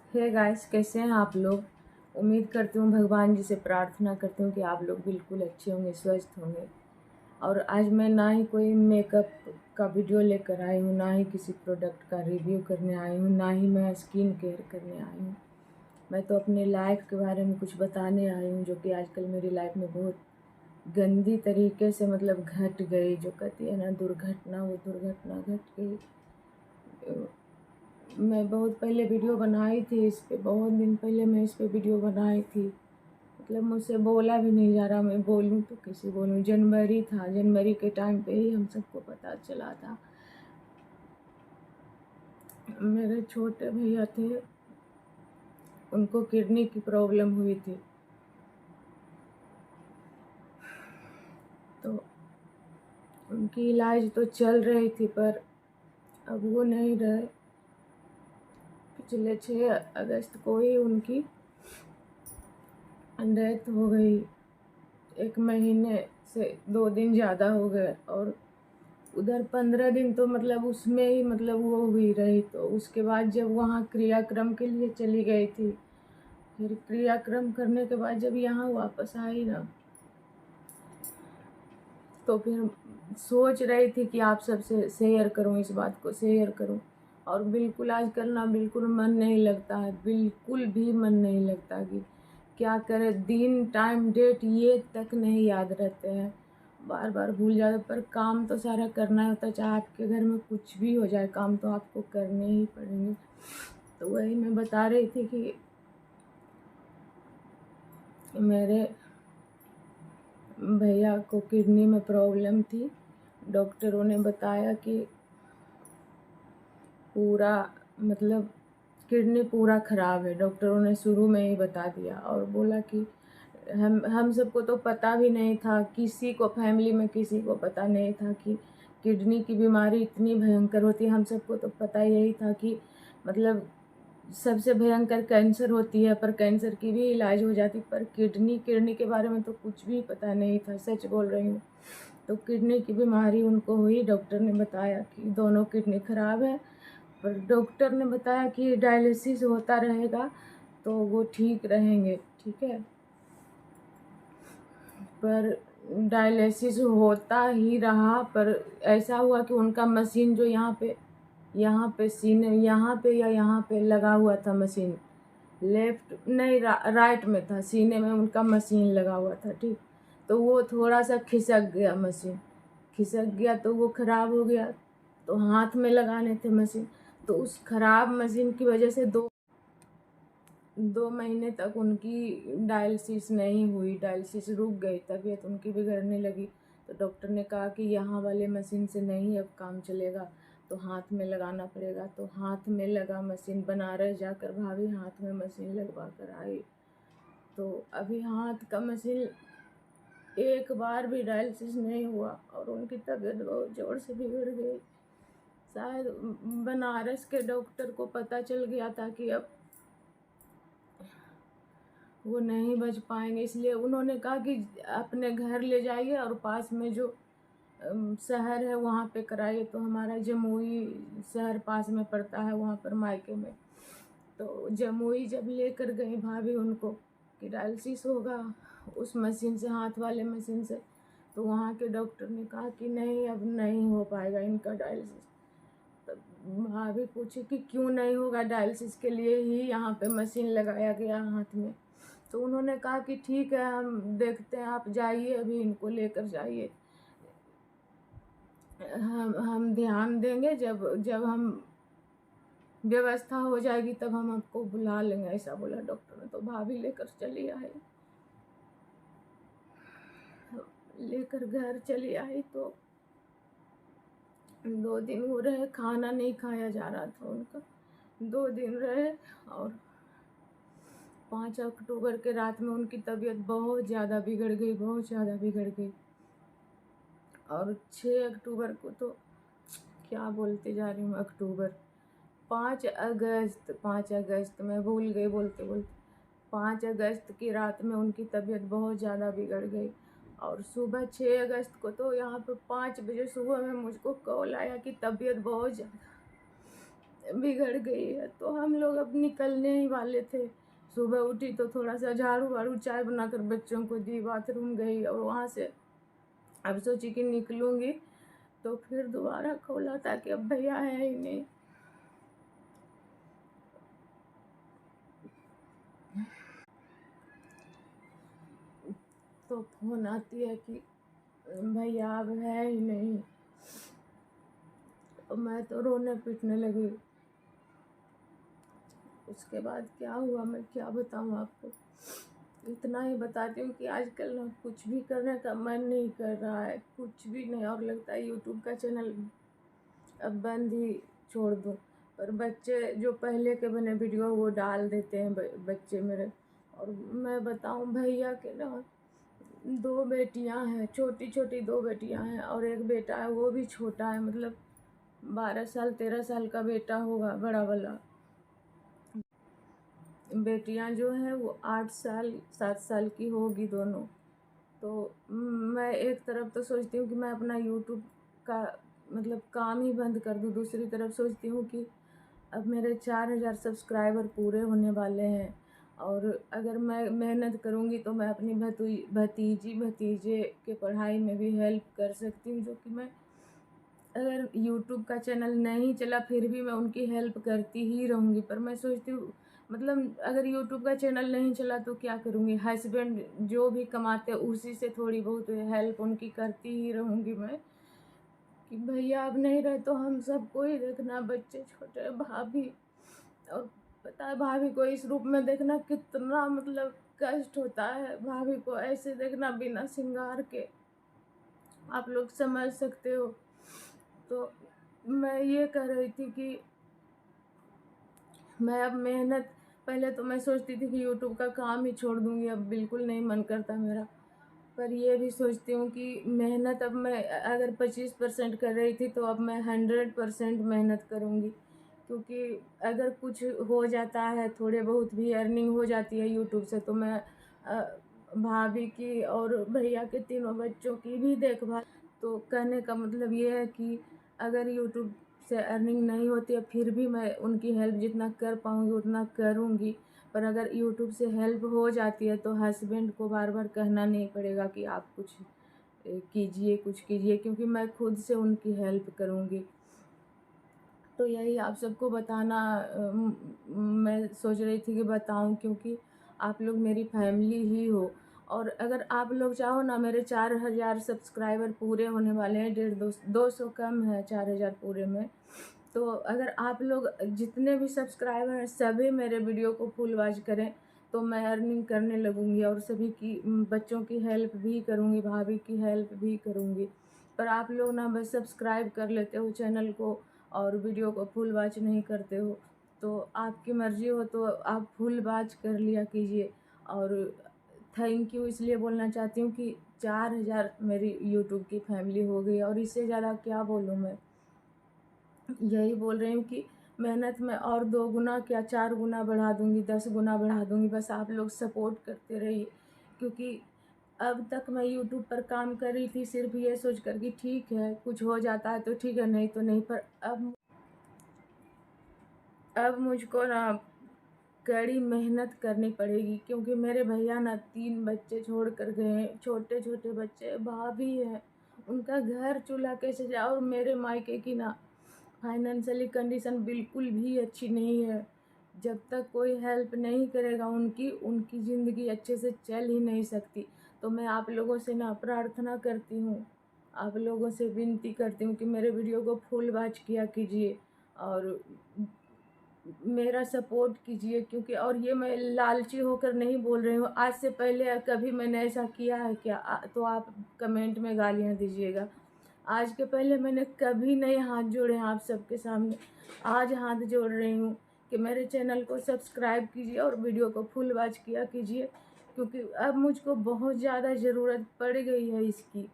Hey guys, कैसे हैं आप लोग। उम्मीद करती हूँ, भगवान जी से प्रार्थना करती हूँ कि आप लोग बिल्कुल अच्छे होंगे, स्वस्थ होंगे। और आज मैं ना ही कोई मेकअप का वीडियो लेकर आई हूँ, ना ही किसी प्रोडक्ट का रिव्यू करने आई हूँ, ना ही मैं स्किन केयर करने आई हूँ। मैं तो अपने लाइफ के बारे में कुछ बताने आई हूँ, जो कि आजकल मेरी लाइफ में बहुत गंदी तरीके से मतलब घट गई। जो कहती है ना दुर्घटना, वो दुर्घटना घट गई। मैं बहुत पहले वीडियो बनाई थी इस पे, बहुत दिन पहले मैं इस पे वीडियो बनाई थी। मतलब मुझसे बोला भी नहीं जा रहा, मैं बोलूँ तो कैसे बोलूँ। जनवरी था, जनवरी के टाइम पे ही हम सबको पता चला था। मेरे छोटे भैया थे, उनको किडनी की प्रॉब्लम हुई थी। तो उनकी इलाज तो चल रही थी, पर अब वो नहीं रहे। पिछले 6 अगस्त को ही उनकी डेथ हो गई। 1 महीने से 2 दिन ज़्यादा हो गए। और उधर 15 दिन तो मतलब उसमें ही मतलब वो हुई रही। तो उसके बाद जब वहाँ क्रियाक्रम के लिए चली गई थी, फिर क्रियाक्रम करने के बाद जब यहाँ वापस आई ना, तो फिर सोच रही थी कि आप सबसे शेयर करूँ, इस बात को शेयर करूँ। और बिल्कुल आजकल ना बिल्कुल मन नहीं लगता है, बिल्कुल भी मन नहीं लगता कि क्या करें। दिन टाइम डेट ये तक नहीं याद रहते हैं, बार बार भूल जाते। पर काम तो सारा करना ही होता है, चाहे आपके घर में कुछ भी हो जाए, काम तो आपको करने ही पड़ेंगे। तो वही मैं बता रही थी कि मेरे भैया को किडनी में प्रॉब्लम थी। डॉक्टरों ने बताया कि पूरा मतलब किडनी पूरा ख़राब है। डॉक्टरों ने शुरू में ही बता दिया और बोला कि हम सबको तो पता भी नहीं था, किसी को फैमिली में किसी को पता नहीं था कि किडनी की बीमारी इतनी भयंकर होती है। हम सबको तो पता यही था कि मतलब सबसे भयंकर कैंसर होती है, पर कैंसर की भी इलाज हो जाती, पर किडनी किडनी के बारे में तो कुछ भी पता नहीं था, सच बोल रही हूँ। तो किडनी की बीमारी उनको हुई। डॉक्टर ने बताया कि दोनों किडनी ख़राब है, पर डॉक्टर ने बताया कि डायलिसिस होता रहेगा तो वो ठीक रहेंगे। ठीक है, पर डायलिसिस होता ही रहा। पर ऐसा हुआ कि उनका मशीन जो यहाँ पे सीने यहाँ पे या यहाँ पे लगा हुआ था मशीन, लेफ्ट नहीं राइट में था, सीने में उनका मशीन लगा हुआ था। ठीक, तो वो थोड़ा सा खिसक गया, मशीन खिसक गया तो वो ख़राब हो गया। तो हाथ में लगाने थे मशीन, तो उस ख़राब मशीन की वजह से 2 महीने तक उनकी डायलिसिस नहीं हुई, डायलिसिस रुक गई, तबीयत उनकी बिगड़ने लगी। तो डॉक्टर ने कहा कि यहाँ वाले मशीन से नहीं अब काम चलेगा, तो हाथ में लगाना पड़ेगा। तो हाथ में लगा मशीन, बनारस जाकर भाभी हाथ में मशीन लगवा कर आई। तो अभी हाथ का मशीन एक बार भी डायलिसिस नहीं हुआ और उनकी तबीयत बहुत ज़ोर से बिगड़ गई। शायद बनारस के डॉक्टर को पता चल गया था कि अब वो नहीं बच पाएंगे, इसलिए उन्होंने कहा कि अपने घर ले जाइए और पास में जो शहर है वहाँ पे कराइए। तो हमारा जमुई शहर पास में पड़ता है, वहाँ पर मायके में। तो जमुई जब लेकर गई भाभी उनको कि डायलिसिस होगा उस मशीन से, हाथ वाले मशीन से, तो वहाँ के डॉक्टर ने कहा कि नहीं, अब नहीं हो पाएगा इनका डायलिसिस। तब भाभी पूछी कि क्यों नहीं होगा, डायलिसिस के लिए ही यहाँ पे मशीन लगाया गया हाथ में। तो उन्होंने कहा कि ठीक है, हम देखते हैं, आप जाइए, अभी इनको लेकर जाइए, हम ध्यान देंगे, जब जब हम व्यवस्था हो जाएगी तब हम आपको बुला लेंगे, ऐसा बोला डॉक्टर ने। तो भाभी लेकर चली आई, लेकर घर चली आई। तो 2 दिन हो रहे, खाना नहीं खाया जा रहा था उनका। 2 दिन रहे और 5 अक्टूबर के रात में उनकी तबीयत बहुत ज़्यादा बिगड़ गई, बहुत ज़्यादा बिगड़ गई। और 6 अक्टूबर को तो क्या बोलते जा रही हूँ, अक्टूबर, 5 अगस्त, 5 अगस्त मैं भूल गई बोलते बोलते। 5 अगस्त की रात में उनकी तबीयत बहुत ज़्यादा बिगड़ गई। और सुबह 6 अगस्त को तो यहाँ पे 5 बजे सुबह में मुझको कॉल आया कि तबीयत बहुत ज़्यादा बिगड़ गई है। तो हम लोग अब निकलने ही वाले थे। सुबह उठी तो थोड़ा सा झाड़ू वाड़ू चाय बनाकर बच्चों को दी, बाथरूम गई और वहाँ से अब सोची कि निकलूँगी, तो फिर दोबारा खोला था कि अब भैया है ही नहीं। तो फ़ोन आती है कि भैया अब है ही नहीं। तो मैं तो रोने पीटने लगी। उसके बाद क्या हुआ मैं क्या बताऊँ आपको। इतना ही बताती हूँ कि आजकल ना कुछ भी करने का मन नहीं कर रहा है, कुछ भी नहीं, और लगता है यूट्यूब का चैनल अब बंद ही छोड़ दूँ। पर बच्चे जो पहले के बने वीडियो वो डाल देते हैं बच्चे मेरे। और मैं बताऊँ भैया के ना 2 बेटियाँ हैं, छोटी-छोटी 2 बेटियाँ हैं और 1 बेटा है, वो भी छोटा है, मतलब 12 साल 13 साल का बेटा होगा बड़ा वाला। बेटियां जो हैं वो 8 साल 7 साल की होगी दोनों। तो मैं एक तरफ तो सोचती हूँ कि मैं अपना यूट्यूब का मतलब काम ही बंद कर दूँ, दूसरी तरफ सोचती हूँ कि अब मेरे 4000 सब्सक्राइबर पूरे होने वाले हैं और अगर मैं मेहनत करूँगी तो मैं अपनी भतीजी भतीजे के पढ़ाई में भी हेल्प कर सकती हूँ, जो कि मैं अगर यूट्यूब का चैनल नहीं चला फिर भी मैं उनकी हेल्प करती ही रहूँगी। पर मैं सोचती हूँ मतलब अगर यूट्यूब का चैनल नहीं चला तो क्या करूँगी, हस्बैंड जो भी कमाते हैं उसी से थोड़ी बहुत हेल्प उनकी करती ही रहूँगी मैं, कि भैया अब नहीं रहे तो हम सबको ही देखना, बच्चे छोटे, भाभी। और पता है भाभी को इस रूप में देखना कितना मतलब कष्ट होता है, भाभी को ऐसे देखना बिना श्रृंगार के, आप लोग समझ सकते हो। तो मैं ये कह रही थी कि मैं अब मेहनत, पहले तो मैं सोचती थी कि यूट्यूब का काम ही छोड़ दूँगी, अब बिल्कुल नहीं मन करता मेरा। पर ये भी सोचती हूँ कि मेहनत अब मैं अगर 25% कर रही थी तो अब मैं 100% मेहनत करूँगी। क्योंकि अगर कुछ हो जाता है, थोड़े बहुत भी अर्निंग हो जाती है यूट्यूब से, तो मैं भाभी की और भैया के तीनों बच्चों की भी देखभाल। तो कहने का मतलब ये है कि अगर यूट्यूब से अर्निंग नहीं होती है फिर भी मैं उनकी हेल्प जितना कर पाऊँगी उतना करूँगी। पर अगर यूट्यूब से हेल्प हो जाती है तो हस्बैंड को बार बार कहना नहीं पड़ेगा कि आप कुछ कीजिए कुछ कीजिए, क्योंकि मैं खुद से उनकी हेल्प करूँगी। तो यही आप सबको बताना मैं सोच रही थी कि बताऊँ, क्योंकि आप लोग मेरी फैमिली ही हो। और अगर आप लोग चाहो ना, मेरे 4000 सब्सक्राइबर पूरे होने वाले हैं, 150 200 कम है 4000 पूरे में। तो अगर आप लोग जितने भी सब्सक्राइबर हैं सभी मेरे वीडियो को फुल वॉच करें तो मैं अर्निंग करने लगूँगी और सभी की बच्चों की हेल्प भी करूँगी, भाभी की हेल्प भी करूँगी। पर आप लोग ना बस सब्सक्राइब कर लेते हो चैनल को और वीडियो को फुल वॉच नहीं करते हो। तो आपकी मर्ज़ी हो तो आप फुल वॉच कर लिया कीजिए। और थैंक यू इसलिए बोलना चाहती हूँ कि 4000 मेरी यूट्यूब की फैमिली हो गई और इससे ज़्यादा क्या बोलूँ मैं। यही बोल रही हूँ कि मेहनत में और 2 गुना क्या 4 गुना बढ़ा दूँगी, 10 गुना बढ़ा दूँगी, बस आप लोग सपोर्ट करते रहिए। क्योंकि अब तक मैं यूट्यूब पर काम कर रही थी सिर्फ़ ये सोच कर कि ठीक है, कुछ हो जाता है तो ठीक है, नहीं तो नहीं। पर अब मुझको ना कड़ी मेहनत करनी पड़ेगी, क्योंकि मेरे भैया ना 3 बच्चे छोड़ कर गए हैं, छोटे-छोटे बच्चे, भाभी है, उनका घर चूल्हा कैसे जाए। और मेरे मायके की ना फाइनेंशियली कंडीशन बिल्कुल भी अच्छी नहीं है। जब तक कोई हेल्प नहीं करेगा उनकी, उनकी ज़िंदगी अच्छे से चल ही नहीं सकती। तो मैं आप लोगों से ना प्रार्थना करती हूँ, आप लोगों से विनती करती हूँ कि मेरे वीडियो को फुल वॉच किया कीजिए और मेरा सपोर्ट कीजिए। क्योंकि और ये मैं लालची होकर नहीं बोल रही हूँ, आज से पहले कभी मैंने ऐसा किया है क्या? तो आप कमेंट में गालियाँ दीजिएगा। आज के पहले मैंने कभी नहीं हाथ जोड़े हैं आप सबके सामने, आज हाथ जोड़ रही हूँ कि मेरे चैनल को सब्सक्राइब कीजिए और वीडियो को फुल वॉच किया कीजिए, क्योंकि अब मुझको बहुत ज़्यादा ज़रूरत पड़ गई है इसकी।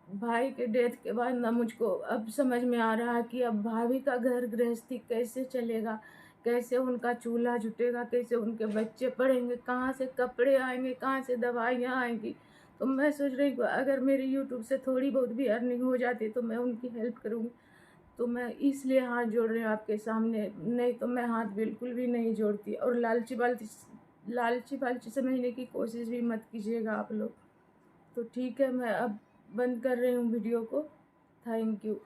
भाई के डेथ के बाद ना मुझको अब समझ में आ रहा है कि अब भाभी का घर गृहस्थी कैसे चलेगा, कैसे उनका चूल्हा जुटेगा, कैसे उनके बच्चे पढ़ेंगे, कहाँ से कपड़े आएँगे, कहाँ से दवाइयाँ आएँगी। तो मैं सोच रही हूँ अगर मेरी यूट्यूब से थोड़ी बहुत भी अर्निंग हो जाती तो मैं उनकी हेल्प करूँगी। तो मैं इसलिए हाथ जोड़ रही हूँ आपके सामने, नहीं तो मैं हाथ बिल्कुल भी नहीं जोड़ती। और लालची पालची समझने की कोशिश भी मत कीजिएगा आप लोग। तो ठीक है, मैं अब बंद कर रही हूँ वीडियो को। Thank you.